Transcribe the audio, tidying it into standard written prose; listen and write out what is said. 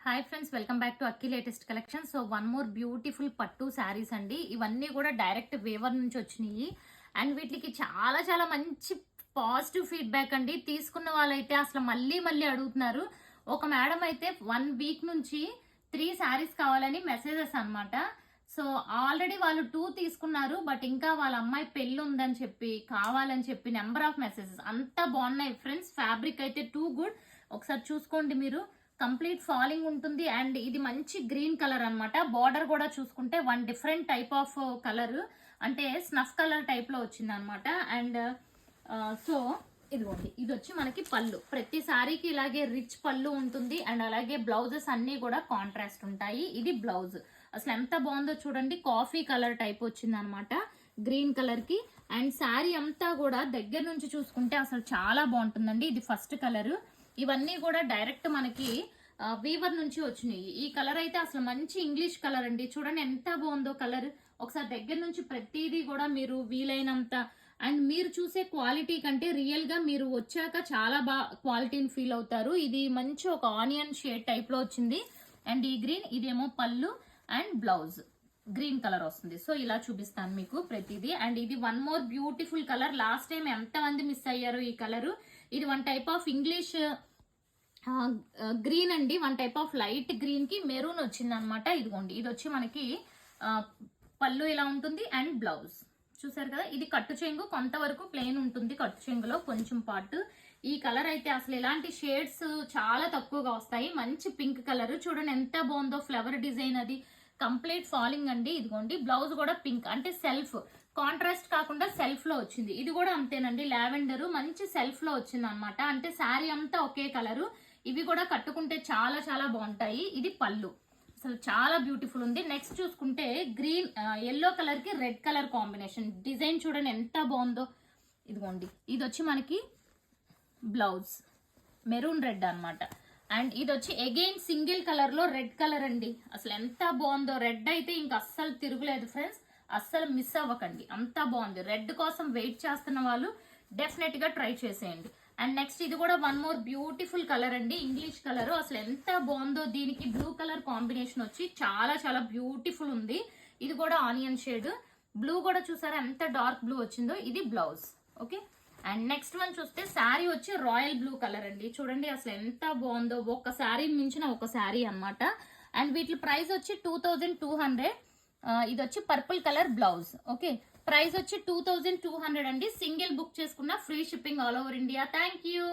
Hi friends, welcome back to Akki latest collection. So one more beautiful పట్టు saris అండి. ఇవన్నీ కూడా డైరెక్ట్ వేవర్ నుంచి వచ్చినాయి అండ్ వీటికి చాలా చాలా మంచి పాజిటివ్ ఫీడ్బ్యాక్ అండి. తీసుకున్న వాళ్ళైతే అసలు మళ్ళీ మళ్ళీ అడుగుతున్నారు. ఒక మేడం అయితే 1 వీక్ నుంచి 3 శారీస్ కావాలని మెసేజెస్ అనమాట. సో ఆల్రెడీ వాళ్ళు 2 తీసుకున్నారు, బట్ ఇంకా వాళ్ళ అమ్మాయి పెళ్లి ఉందని చెప్పి కావాలని చెప్పి నెంబర్ ఆఫ్ మెసేజెస్ అంతా బాగున్నాయి ఫ్రెండ్స్. ఫ్యాబ్రిక్ అయితే టూ గుడ్. ఒకసారి చూసుకోండి మీరు. కంప్లీట్ ఫాలింగ్ ఉంటుంది అండ్ ఇది మంచి గ్రీన్ కలర్ అనమాట. బార్డర్ కూడా చూసుకుంటే one different type of colour, అంటే స్నఫ్ కలర్ టైప్ లో వచ్చింది అనమాట. అండ్ సో ఇదిగోండి, ఇది వచ్చి మనకి పళ్ళు. ప్రతి సారీకి ఇలాగే రిచ్ పళ్ళు ఉంటుంది అండ్ అలాగే బ్లౌజెస్ అన్ని కూడా కాంట్రాస్ట్ ఉంటాయి. ఇది బ్లౌజ్. అసలు ఎంత బాగుందో చూడండి. కాఫీ కలర్ టైప్ వచ్చింది అనమాట గ్రీన్ కలర్ కి. అండ్ శారీ అంతా కూడా దగ్గర నుంచి చూసుకుంటే అసలు చాలా బాగుంటుందండి. ఇది ఫస్ట్ కలర్. ఇవన్నీ కూడా డైరెక్ట్ మనకి వీవర్ నుంచి వచ్చినాయి. ఈ కలర్ అయితే అసలు మంచి ఇంగ్లీష్ కలర్ అండి. చూడండి ఎంత బాగుందో కలర్. ఒకసారి దగ్గర నుంచి ప్రతిదీ కూడా మీరు వీలైనంత అండ్ మీరు చూసే క్వాలిటీ కంటే రియల్ గా మీరు వచ్చాక చాలా బాగా క్వాలిటీని ఫీల్ అవుతారు. ఇది మంచి ఒక ఆనియన్ షేడ్ టైప్ లో వచ్చింది. అండ్ ఈ గ్రీన్, ఇదేమో పళ్ళు అండ్ బ్లౌజ్ గ్రీన్ కలర్ వస్తుంది. సో ఇలా చూపిస్తాను మీకు ప్రతిదీ. అండ్ ఇది one more beautiful colour. Last time ఎంత మంది మిస్ అయ్యారు ఈ కలర్. ఇది one type of English green అండి. One type of light green కి మెరూన్ వచ్చింది అనమాట. ఇదిగోండి, ఇది వచ్చి మనకి పళ్ళు ఇలా ఉంటుంది అండ్ బ్లౌజ్ చూసారు కదా. ఇది కట్టు చెంగు, కొంతవరకు ప్లెయిన్ ఉంటుంది కట్టు చెంగులో కొంచెం పార్ట్. ఈ కలర్ అయితే అసలు ఇలాంటి షేడ్స్ చాలా తక్కువగా వస్తాయి. మంచి పింక్ కలర్ చూడండి ఎంత బాగుందో. ఫ్లవర్ డిజైన్ అది కంప్లీట్ ఫాలింగ్ అండి. ఇదిగోండి, బ్లౌజ్ కూడా పింక్, అంటే సెల్ఫ్ కాంట్రాస్ట్ కాకుండా సెల్ఫ్ లో వచ్చింది. ఇది కూడా అంతేనండి, లావెండర్ మంచి సెల్ఫ్ లో వచ్చింది అనమాట. అంటే శారీ అంతా ఒకే కలరు. ఇవి కూడా కట్టుకుంటే చాలా చాలా బాగుంటాయి. ఇది పళ్ళు, అసలు చాలా బ్యూటిఫుల్ ఉంది. నెక్స్ట్ చూసుకుంటే గ్రీన్ ఎల్లో కలర్ కి రెడ్ కలర్ కాంబినేషన్ డిజైన్ చూడండి ఎంత బాగుందో. ఇదిగోండి, ఇది వచ్చి మనకి బ్లౌజ్ మెరూన్ రెడ్ అనమాట. అండ్ ఇది వచ్చి అగైన్ సింగిల్ కలర్ లో రెడ్ కలర్ అండి. అసలు ఎంత బాగుందో. రెడ్ అయితే ఇంక అస్సలు తిరుగులేదు ఫ్రెండ్స్, అస్సలు మిస్ అవ్వకండి, అంత బాగుంది. రెడ్ కోసం వెయిట్ చేస్తున్న వాళ్ళు డెఫినెట్ గా ట్రై చేసేయండి. అండ్ నెక్స్ట్ ఇది కూడా వన్ మోర్ బ్యూటిఫుల్ కలర్ అండి, ఇంగ్లీష్ కలర్. అసలు ఎంత బాగుందో. దీనికి బ్లూ కలర్ కాంబినేషన్ వచ్చి చాలా చాలా బ్యూటిఫుల్ ఉంది. ఇది కూడా ఆనియన్ షేడ్. బ్లూ కూడా చూసారా ఎంత డార్క్ బ్లూ వచ్చిందో. ఇది blouse. Okay. And next one చూస్తే శారీ వచ్చి రాయల్ బ్లూ కలర్ అండి. చూడండి అసలు ఎంత బాగుందో. ఒక శారీ మించిన ఒక శారీ అనమాట. అండ్ వీటి ప్రైస్ వచ్చి 2200. ఇది వచ్చి purple colour blouse. Okay, price వచ్చి 2200 అండి. సింగిల్ బుక్ చేసుకున్న free shipping all over India. Thank you.